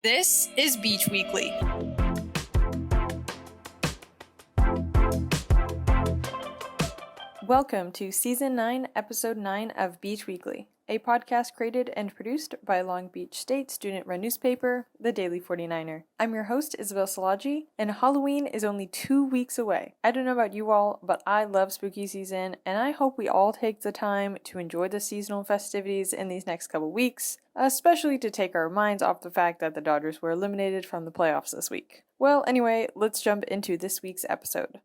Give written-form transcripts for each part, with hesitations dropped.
This is Beach Weekly. Welcome to Season 9, Episode 9 of Beach Weekly, a podcast created and produced by Long Beach State student-run newspaper, The Daily 49er. I'm your host, Isabel Salaji, and Halloween is only 2 weeks away. I don't know about you all, but I love spooky season, and I hope we all take the time to enjoy the seasonal festivities in these next couple weeks, especially to take our minds off the fact that the Dodgers were eliminated from the playoffs this week. Well, anyway, let's jump into this week's episode.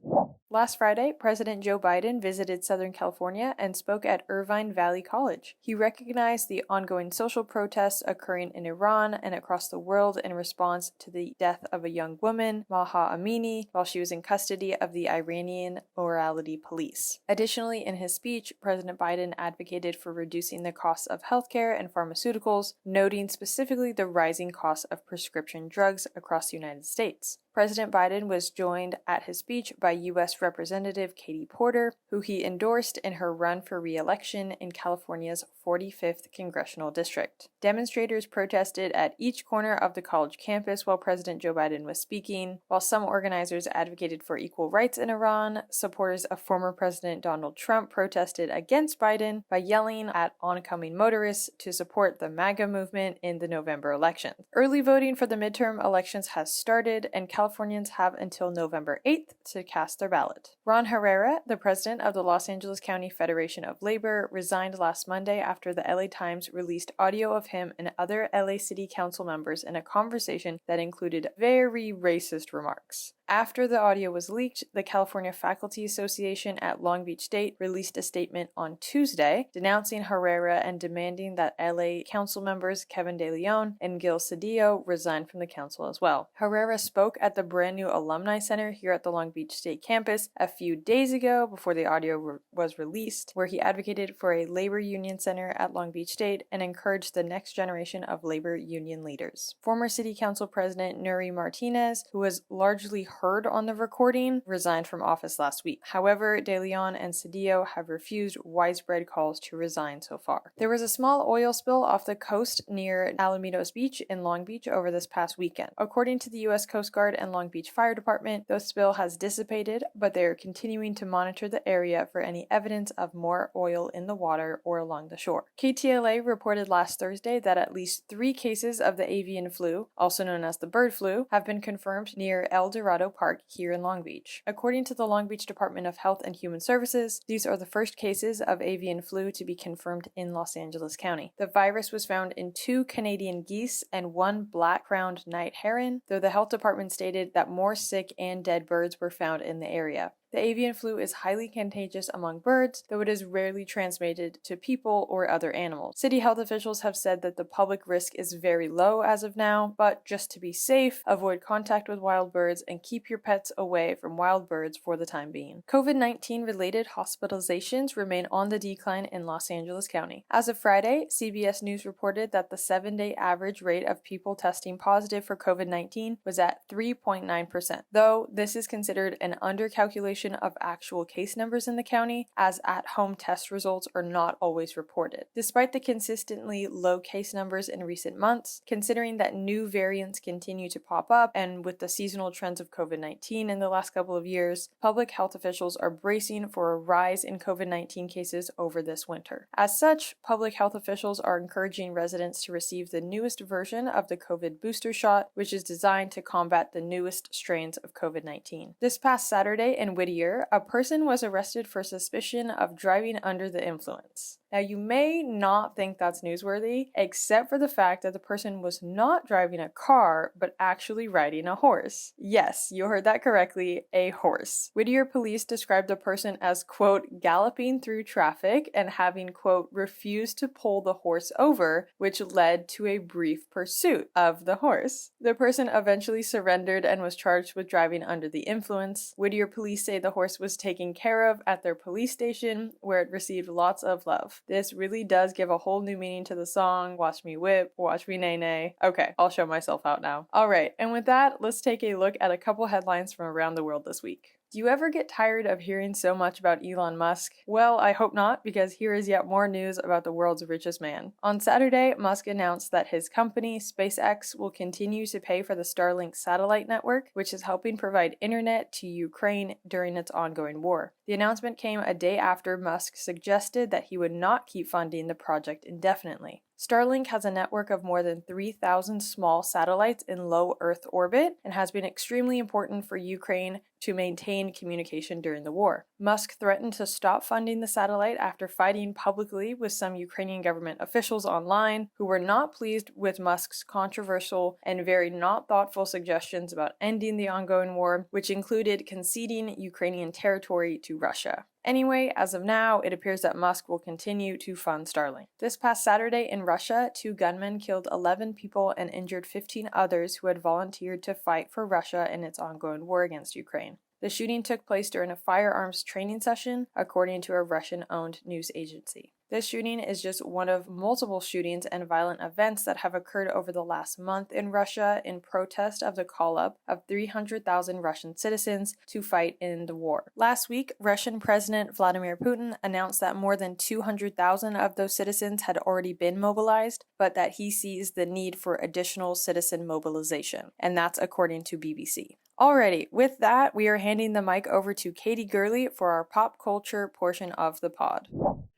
Last Friday, President Joe Biden visited Southern California and spoke at Irvine Valley College. He recognized the ongoing social protests occurring in Iran and across the world in response to the death of a young woman, Mahsa Amini, while she was in custody of the Iranian morality police. Additionally, in his speech, President Biden advocated for reducing the costs of healthcare and pharmaceuticals, noting specifically the rising costs of prescription drugs across the United States. President Biden was joined at his speech by U.S. Representative Katie Porter, who he endorsed in her run for re-election in California's 45th congressional district. Demonstrators protested at each corner of the college campus while President Joe Biden was speaking. While some organizers advocated for equal rights in Iran, supporters of former President Donald Trump protested against Biden by yelling at oncoming motorists to support the MAGA movement in the November elections. Early voting for the midterm elections has started, and Californians have until November 8th to cast their ballot. Ron Herrera, the president of the Los Angeles County Federation of Labor, resigned last Monday after the LA Times released audio of him and other LA City Council members in a conversation that included very racist remarks. After the audio was leaked, the California Faculty Association at Long Beach State released a statement on Tuesday denouncing Herrera and demanding that LA Council members Kevin De Leon and Gil Cedillo resign from the council as well. Herrera spoke at the brand new Alumni Center here at the Long Beach State campus a few days ago before the audio was released, where he advocated for a labor union center at Long Beach State and encouraged the next generation of labor union leaders. Former City Council President Nury Martinez, who was largely heard on the recording, resigned from office last week. However, De Leon and Cedillo have refused widespread calls to resign so far. There was a small oil spill off the coast near Alamitos Beach in Long Beach over this past weekend. According to the U.S. Coast Guard and Long Beach Fire Department, the spill has dissipated, but they are continuing to monitor the area for any evidence of more oil in the water or along the shore. KTLA reported last Thursday that at least 3 cases of the avian flu, also known as the bird flu, have been confirmed near Dorado Park here in Long Beach. According to the Long Beach Department of Health and Human Services, these are the first cases of avian flu to be confirmed in Los Angeles County. The virus was found in 2 Canadian geese and 1 black-crowned night heron, though the health department stated that more sick and dead birds were found in the area. The avian flu is highly contagious among birds, though it is rarely transmitted to people or other animals. City health officials have said that the public risk is very low as of now, but just to be safe, avoid contact with wild birds and keep your pets away from wild birds for the time being. COVID-19 related hospitalizations remain on the decline in Los Angeles County. As of Friday, CBS News reported that the 7-day average rate of people testing positive for COVID-19 was at 3.9%, though this is considered an undercalculation of actual case numbers in the county, as at-home test results are not always reported. Despite the consistently low case numbers in recent months, considering that new variants continue to pop up, and with the seasonal trends of COVID-19 in the last couple of years, public health officials are bracing for a rise in COVID-19 cases over this winter. As such, public health officials are encouraging residents to receive the newest version of the COVID booster shot, which is designed to combat the newest strains of COVID-19. This past Saturday in Whittier, a person was arrested for suspicion of driving under the influence. Now, you may not think that's newsworthy, except for the fact that the person was not driving a car, but actually riding a horse. Yes, you heard that correctly, a horse. Whittier police described the person as, quote, galloping through traffic and having, quote, refused to pull the horse over, which led to a brief pursuit of the horse. The person eventually surrendered and was charged with driving under the influence. Whittier police say the horse was taken care of at their police station, where it received lots of love. This really does give a whole new meaning to the song, Watch Me Whip, Watch Me Nay Nay. Okay, I'll show myself out now. Alright, and with that, let's take a look at a couple headlines from around the world this week. Do you ever get tired of hearing so much about Elon Musk? Well, I hope not, because here is yet more news about the world's richest man. On Saturday, Musk announced that his company, SpaceX, will continue to pay for the Starlink satellite network, which is helping provide internet to Ukraine during its ongoing war. The announcement came a day after Musk suggested that he would not keep funding the project indefinitely. Starlink has a network of more than 3,000 small satellites in low Earth orbit and has been extremely important for Ukraine to maintain communication during the war. Musk threatened to stop funding the satellite after fighting publicly with some Ukrainian government officials online who were not pleased with Musk's controversial and very not thoughtful suggestions about ending the ongoing war, which included conceding Ukrainian territory to Russia. Anyway, as of now, it appears that Musk will continue to fund Starlink. This past Saturday in Russia, 2 gunmen killed 11 people and injured 15 others who had volunteered to fight for Russia in its ongoing war against Ukraine. The shooting took place during a firearms training session, according to a Russian-owned news agency. This shooting is just one of multiple shootings and violent events that have occurred over the last month in Russia in protest of the call-up of 300,000 Russian citizens to fight in the war. Last week, Russian President Vladimir Putin announced that more than 200,000 of those citizens had already been mobilized, but that he sees the need for additional citizen mobilization, and that's according to BBC. Alrighty, with that, we are handing the mic over to Katie Gurley for our pop culture portion of the pod.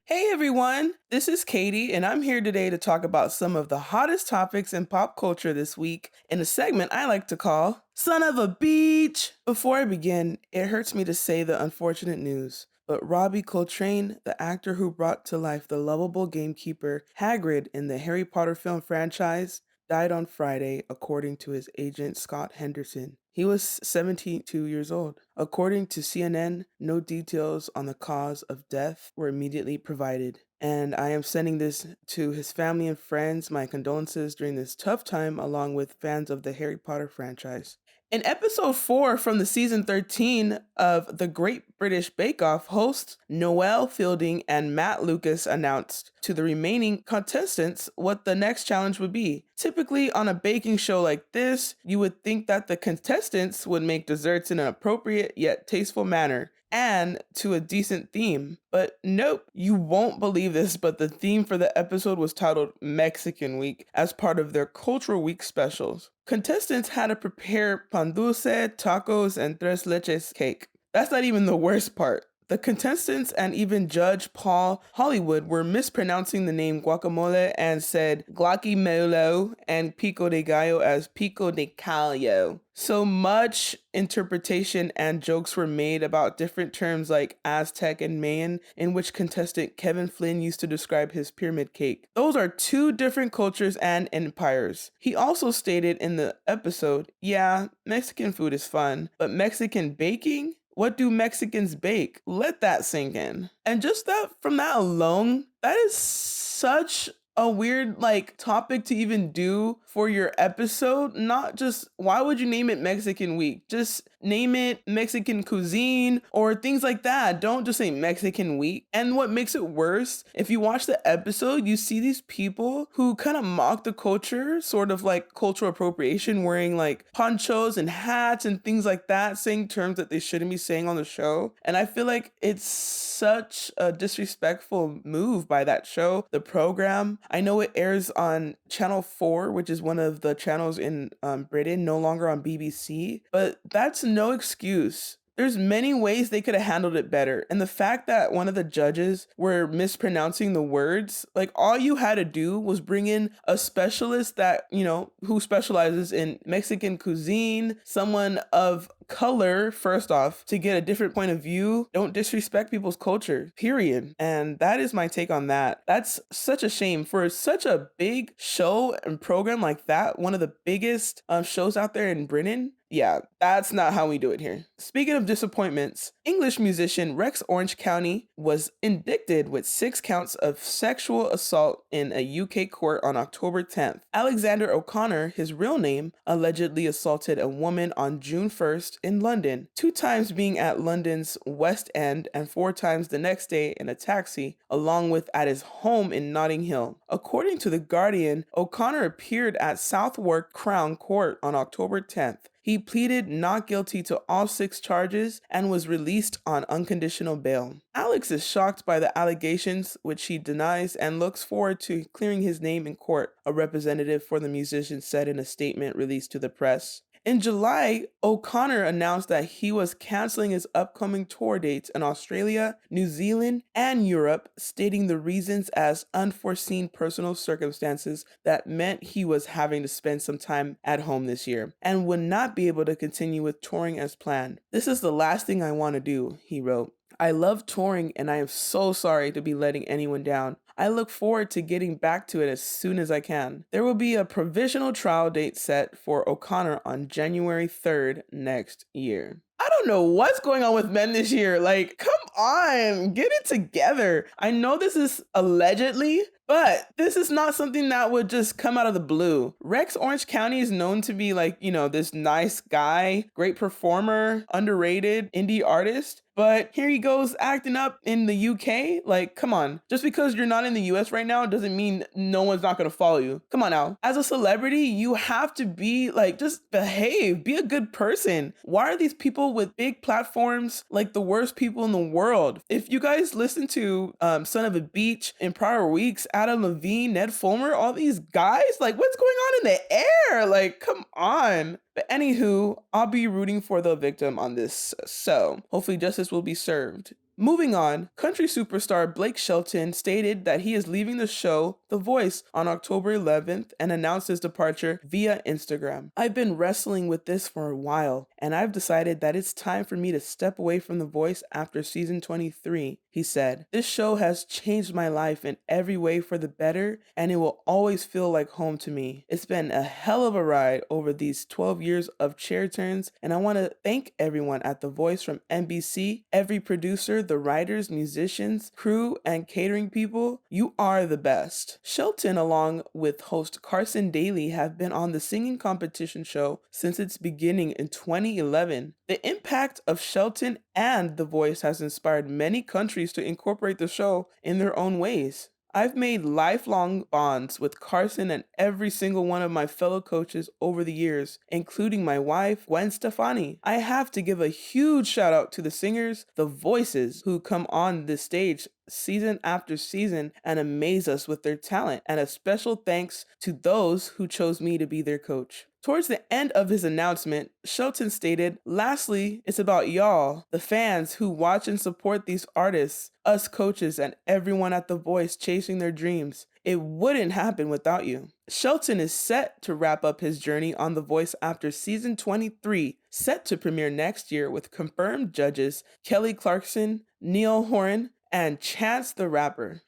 Hey everyone, this is Katie, and I'm here today to talk about some of the hottest topics in pop culture this week in a segment I like to call Son of a Beach. Before I begin, it hurts me to say the unfortunate news, but Robbie Coltrane, the actor who brought to life the lovable gamekeeper Hagrid in the Harry Potter film franchise, died on Friday, according to his agent Scott Henderson. He was 72 years old. According to CNN, no details on the cause of death were immediately provided. And I am sending this to his family and friends, my condolences during this tough time, along with fans of the Harry Potter franchise. In episode 4 from the season 13 of The Great British Bake Off, hosts Noel Fielding and Matt Lucas announced to the remaining contestants what the next challenge would be. Typically on a baking show like this, you would think that the contestants would make desserts in an appropriate yet tasteful manner and to a decent theme. But nope, you won't believe this, but the theme for the episode was titled Mexican Week as part of their Cultural Week specials. Contestants had to prepare pan dulce, tacos, and tres leches cake. That's not even the worst part. The contestants and even Judge Paul Hollywood were mispronouncing the name guacamole and said guacamole and pico de gallo as pico de callo. So much interpretation and jokes were made about different terms like Aztec and Mayan, in which contestant Kevin Flynn used to describe his pyramid cake. Those are 2 different cultures and empires. He also stated in the episode, yeah, Mexican food is fun, but Mexican baking? What do Mexicans bake? Let that sink in. And just that, from that alone, that is such a weird topic to even do for your episode. Not just, why would you name it Mexican Week? Just name it Mexican cuisine or things like that. Don't just say Mexican Week. And what makes it worse, if you watch the episode, you see these people who kind of mock the culture, sort of like cultural appropriation, wearing like ponchos and hats and things like that, saying terms that they shouldn't be saying on the show. And I feel like it's such a disrespectful move by that show, the program. I know it airs on Channel 4, which is one of the channels in Britain, no longer on BBC, but that's no excuse. There's many ways they could have handled it better. And the fact that one of the judges were mispronouncing the words, all you had to do was bring in a specialist that, who specializes in Mexican cuisine, someone of color, first off, to get a different point of view. Don't disrespect people's culture, period. And that is my take on that. That's such a shame for such a big show and program like that, one of the biggest shows out there in Britain. Yeah, that's not how we do it here. Speaking of disappointments, English musician Rex Orange County was indicted with 6 counts of sexual assault in a UK court on October 10th. Alexander O'Connor, his real name, allegedly assaulted a woman on June 1st shows in London, 2 times being at London's West End and 4 times the next day in a taxi, along with at his home in Notting Hill. According to The Guardian, O'Connor appeared at Southwark Crown Court on October 10th. He pleaded not guilty to all 6 charges and was released on unconditional bail. Alex is shocked by the allegations, which he denies, and looks forward to clearing his name in court, a representative for the musician said in a statement released to the press. In July, O'Connor announced that he was canceling his upcoming tour dates in Australia, New Zealand, and Europe, stating the reasons as unforeseen personal circumstances that meant he was having to spend some time at home this year, and would not be able to continue with touring as planned. "This is the last thing I want to do," he wrote. "I love touring and I am so sorry to be letting anyone down. I look forward to getting back to it as soon as I can." There will be a provisional trial date set for O'Connor on January 3rd next year. I don't know what's going on with men this year. Like, come on, get it together. I know this is allegedly, but this is not something that would just come out of the blue. Rex Orange County is known to be like, this nice guy, great performer, underrated indie artist. But here he goes acting up in the UK. Like, come on. Just because you're not in the US right now doesn't mean no one's not going to follow you. Come on now. As a celebrity, you have to be like, just behave, be a good person. Why are these people with big platforms like the worst people in the world? If you guys listen to Son of a Beach in prior weeks, Adam Levine, Ned Fulmer, all these guys, like, what's going on in the air? Like, come on. But anywho, I'll be rooting for the victim on this, so hopefully justice will be served. Moving on, country superstar Blake Shelton stated that he is leaving the show The Voice on October 11th and announced his departure via Instagram. "I've been wrestling with this for a while, and I've decided that it's time for me to step away from The Voice after season 23, he said. "This show has changed my life in every way for the better, and it will always feel like home to me. It's been a hell of a ride over these 12 years of chair turns, and I want to thank everyone at The Voice, from NBC, every producer, the writers, musicians, crew, and catering people. You are the best." Shelton, along with host Carson Daly, have been on the singing competition show since its beginning in 2011. The impact of Shelton and The Voice has inspired many countries to incorporate the show in their own ways. "I've made lifelong bonds with Carson and every single one of my fellow coaches over the years, including my wife, Gwen Stefani. I have to give a huge shout out to the singers, the voices, who come on this stage season after season and amaze us with their talent, and a special thanks to those who chose me to be their coach." Towards the end of his announcement, Shelton stated, "Lastly, it's about y'all, the fans who watch and support these artists, us coaches, and everyone at The Voice chasing their dreams. It wouldn't happen without you." Shelton is set to wrap up his journey on The Voice after season 23, set to premiere next year, with confirmed judges Kelly Clarkson, Neil Horan, and Chance the Rapper.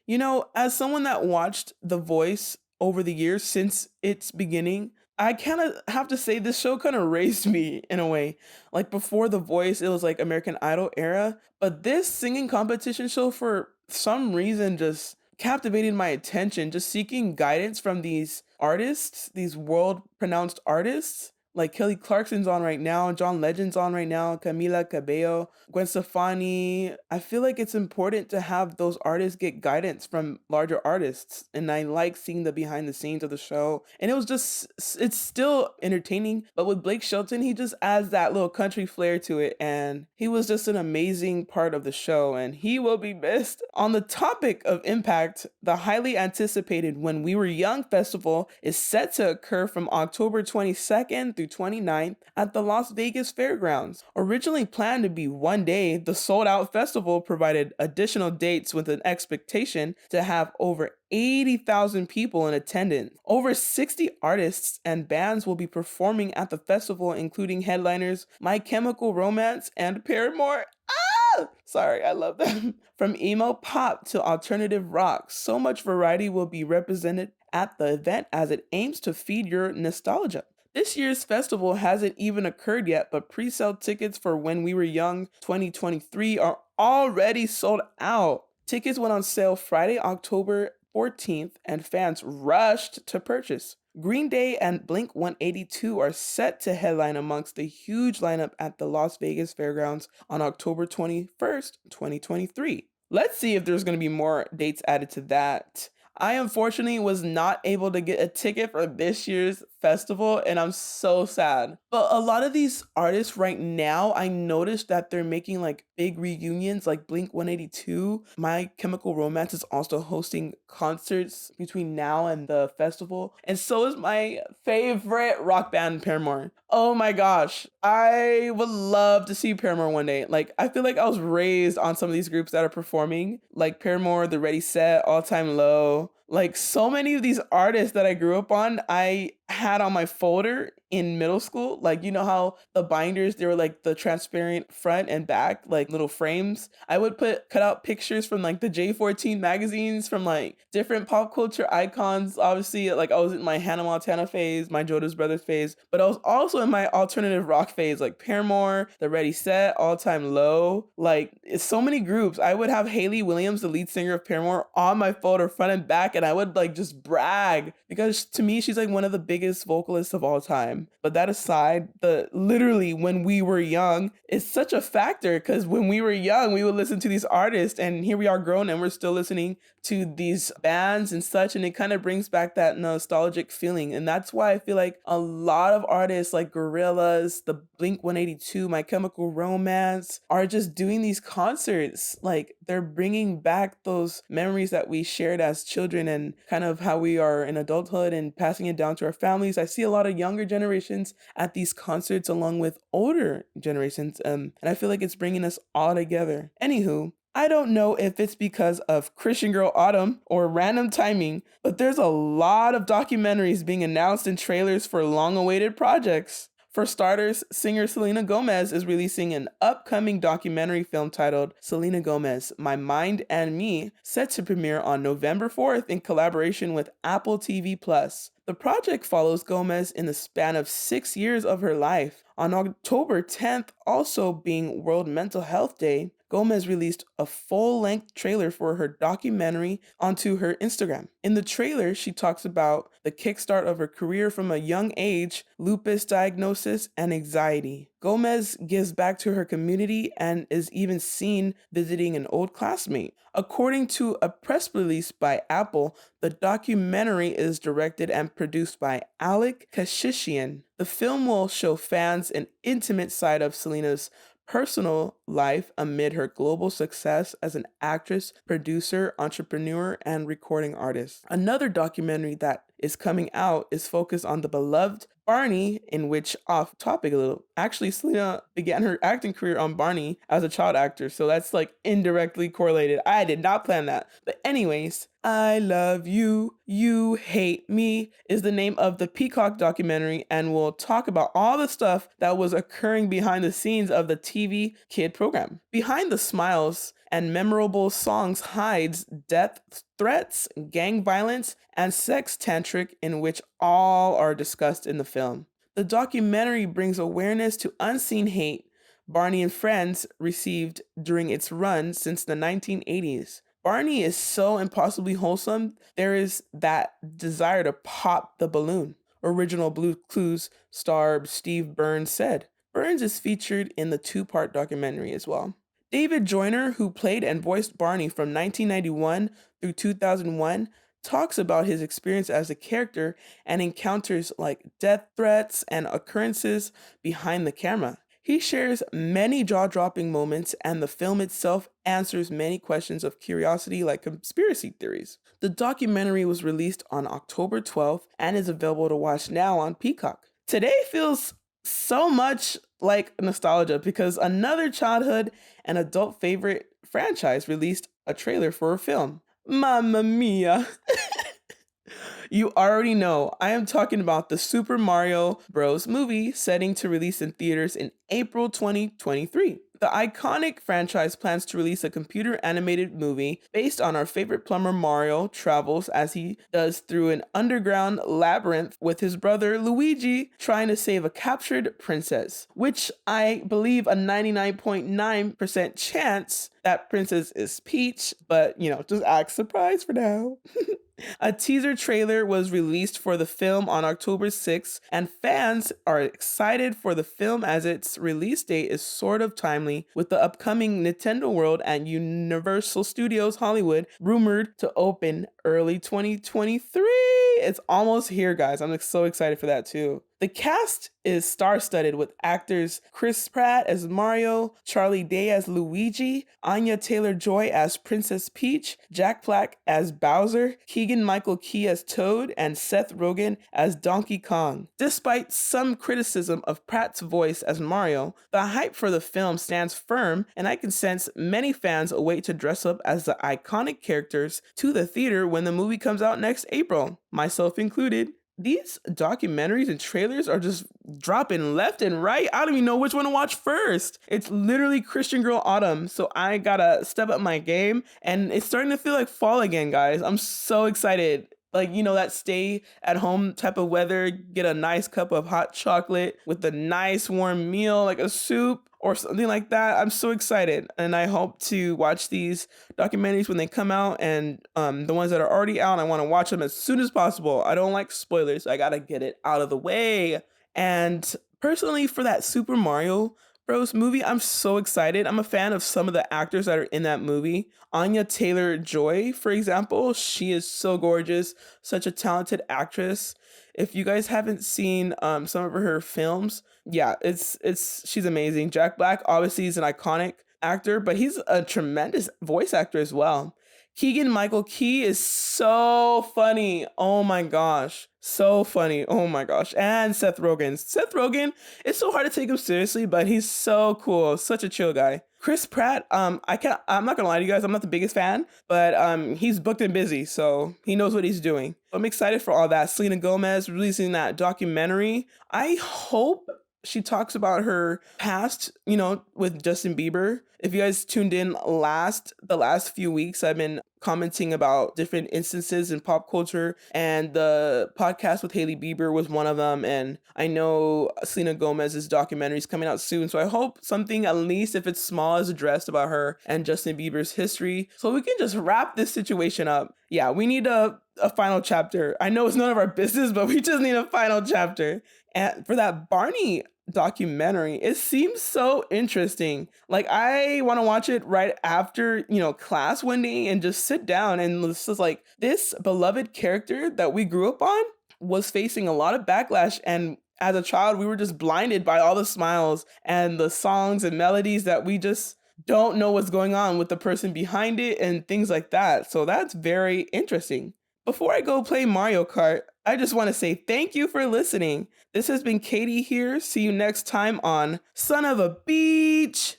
As someone that watched The Voice over the years since its beginning, I kind of have to say this show kind of raised me in a way. Like, before The Voice, it was like American Idol era, but this singing competition show for some reason just captivated my attention, just seeking guidance from these artists, these world-pronounced artists. Like Kelly Clarkson's on right now, John Legend's on right now, Camila Cabello, Gwen Stefani. I feel like it's important to have those artists get guidance from larger artists. And I like seeing the behind the scenes of the show. And it's still entertaining. But with Blake Shelton, he just adds that little country flair to it. And he was just an amazing part of the show. And he will be missed. On the topic of impact, the highly anticipated When We Were Young festival is set to occur from October 22nd through 29th at the Las Vegas Fairgrounds. Originally planned to be one day, the sold-out festival provided additional dates with an expectation to have over 80,000 people in attendance. Over 60 artists and bands will be performing at the festival, including headliners My Chemical Romance and Paramore. Sorry, I love them. From emo pop to alternative rock, so much variety will be represented at the event as it aims to feed your nostalgia. This year's festival hasn't even occurred yet, but pre-sale tickets for When We Were Young 2023 are already sold out. Tickets went on sale Friday, October 14th, and fans rushed to purchase. Green Day and Blink 182 are set to headline amongst the huge lineup at the Las Vegas Fairgrounds on October 21st, 2023. Let's see if there's going to be more dates added to that. I unfortunately was not able to get a ticket for this year's festival, and I'm so sad. But a lot of these artists right now, I noticed that they're making like big reunions, like Blink 182. My Chemical Romance is also hosting concerts between now and the festival, and so is my favorite rock band, Paramore. Oh my gosh, I would love to see Paramore one day. Like, I feel like I was raised on some of these groups that are performing, like Paramore, The Ready Set, All Time Low. Like, so many of these artists that I grew up on, I had on my folder in middle school. Like, you know how the binders, they were like the transparent front and back, like little frames. I would cut out pictures from like the J14 magazines from like different pop culture icons. Obviously, like I was in my Hannah Montana phase, my Jonas Brothers phase, but I was also in my alternative rock phase, like Paramore, The Ready Set, All Time Low. Like, it's so many groups. I would have Hayley Williams, the lead singer of Paramore, on my folder front and back, and I would like just brag because to me, she's like one of the biggest vocalists of all time. But that aside, literally when we were young is such a factor, because when we were young, we would listen to these artists, and here we are grown and we're still listening to these bands and such, and it kind of brings back that nostalgic feeling. And that's why I feel like a lot of artists like Gorillaz, the Blink 182, My Chemical Romance are just doing these concerts. Like, they're bringing back those memories that we shared as children and kind of how we are in adulthood and passing it down to our families. I see a lot of younger generations at these concerts along with older generations, and I feel like it's bringing us all together. Anywho, I don't know if it's because of Christian Girl Autumn or random timing, but there's a lot of documentaries being announced in trailers for long-awaited projects. For starters, singer Selena Gomez is releasing an upcoming documentary film titled Selena Gomez, My Mind and Me, set to premiere on November 4th in collaboration with Apple TV+. The project follows Gomez in the span of 6 years of her life. On October 10th, also being World Mental Health Day, Gomez released a full-length trailer for her documentary onto her Instagram. In the trailer, she talks about the kickstart of her career from a young age, lupus diagnosis, and anxiety. Gomez gives back to her community and is even seen visiting an old classmate. According to a press release by Apple, the documentary is directed and produced by Alec Kashishian. The film will show fans an intimate side of Selena's personal life amid her global success as an actress, producer, entrepreneur, and recording artist. Another documentary that is coming out is focused on the beloved Barney, in which, off topic a little, actually Selena began her acting career on Barney as a child actor, so that's like indirectly correlated. I did not plan that. But anyways, I Love You, You Hate Me is the name of the Peacock documentary, and we'll talk about all the stuff that was occurring behind the scenes of the TV kid program. Behind the smiles and memorable songs hides death threats, gang violence, and sex tantric, in which all are discussed in the film. The documentary brings awareness to unseen hate Barney and Friends received during its run since the 1980s. Barney is so impossibly wholesome, there is that desire to pop the balloon. Original Blue Clues star Steve Burns said. Burns is featured in the two-part documentary as well. David Joyner, who played and voiced Barney from 1991 through 2001, talks about his experience as a character and encounters like death threats and occurrences behind the camera. He shares many jaw-dropping moments, and the film itself answers many questions of curiosity like conspiracy theories. The documentary was released on October 12th and is available to watch now on Peacock. Today feels so much like nostalgia because another childhood and adult favorite franchise released a trailer for a film. Mamma mia! You already know, I am talking about the Super Mario Bros. Movie setting to release in theaters in April 2023. The iconic franchise plans to release a computer animated movie based on our favorite plumber Mario travels as he does through an underground labyrinth with his brother Luigi trying to save a captured princess, which I believe a 99.9% chance that princess is Peach, but just act surprised for now. A teaser trailer was released for the film on October 6th, and fans are excited for the film as its release date is sort of timely with the upcoming Nintendo World and Universal Studios Hollywood rumored to open early 2023. It's almost here, guys. I'm so excited for that too. The cast is star-studded with actors Chris Pratt as Mario, Charlie Day as Luigi, Anya Taylor-Joy as Princess Peach, Jack Black as Bowser, Keegan-Michael Key as Toad, and Seth Rogen as Donkey Kong. Despite some criticism of Pratt's voice as Mario, the hype for the film stands firm, and I can sense many fans await to dress up as the iconic characters to the theater when the movie comes out next April, myself included. These documentaries and trailers are just dropping left and right. I don't even know which one to watch first. It's literally Christian Girl Autumn, so I gotta step up my game, and it's starting to feel like fall again, guys. I'm so excited. Like, that stay at home type of weather, get a nice cup of hot chocolate with a nice warm meal, like a soup or something like that. I'm so excited. And I hope to watch these documentaries when they come out. And the ones that are already out, I want to watch them as soon as possible. I don't like spoilers. So I got to get it out of the way. And personally, for that Super Mario Bros. Movie, I'm so excited. I'm a fan of some of the actors that are in that movie. Anya Taylor-Joy, for example, she is so gorgeous, such a talented actress. If you guys haven't seen some of her films, yeah, she's amazing. Jack Black obviously is an iconic actor, but he's a tremendous voice actor as well. Keegan-Michael Key is so funny. Oh my gosh. So funny. Oh my gosh. And Seth Rogen. Seth Rogen, it's so hard to take him seriously, but he's so cool. Such a chill guy. Chris Pratt, I'm not gonna lie to you guys, I'm not the biggest fan, but he's booked and busy, so he knows what he's doing. I'm excited for all that. Selena Gomez releasing that documentary. I hope she talks about her past, with Justin Bieber. If you guys tuned in the last few weeks, I've been commenting about different instances in pop culture, and the podcast with Hailey Bieber was one of them. And I know Selena Gomez's documentary is coming out soon, so I hope something, at least if it's small, is addressed about her and Justin Bieber's history, so we can just wrap this situation up. Yeah, we need a final chapter. I know it's none of our business, but we just need a final chapter. And for that Barney documentary, it seems so interesting. Like, I want to watch it right after, class one day and just sit down, and it's just like, this beloved character that we grew up on was facing a lot of backlash, and as a child, we were just blinded by all the smiles and the songs and melodies that we just don't know what's going on with the person behind it and things like that. So that's very interesting. Before I go play Mario Kart, I just want to say thank you for listening. This has been Katie here. See you next time on Son of a Beach.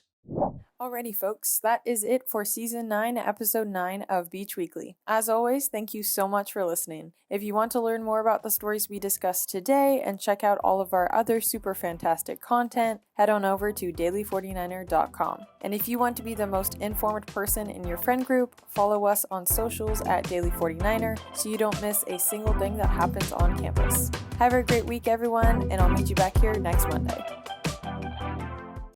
Alrighty, folks, that is it for Season 9, Episode 9 of Beach Weekly. As always, thank you so much for listening. If you want to learn more about the stories we discussed today and check out all of our other super fantastic content, head on over to daily49er.com. And if you want to be the most informed person in your friend group, follow us on socials at daily49er so you don't miss a single thing that happens on campus. Have a great week, everyone, and I'll meet you back here next Monday.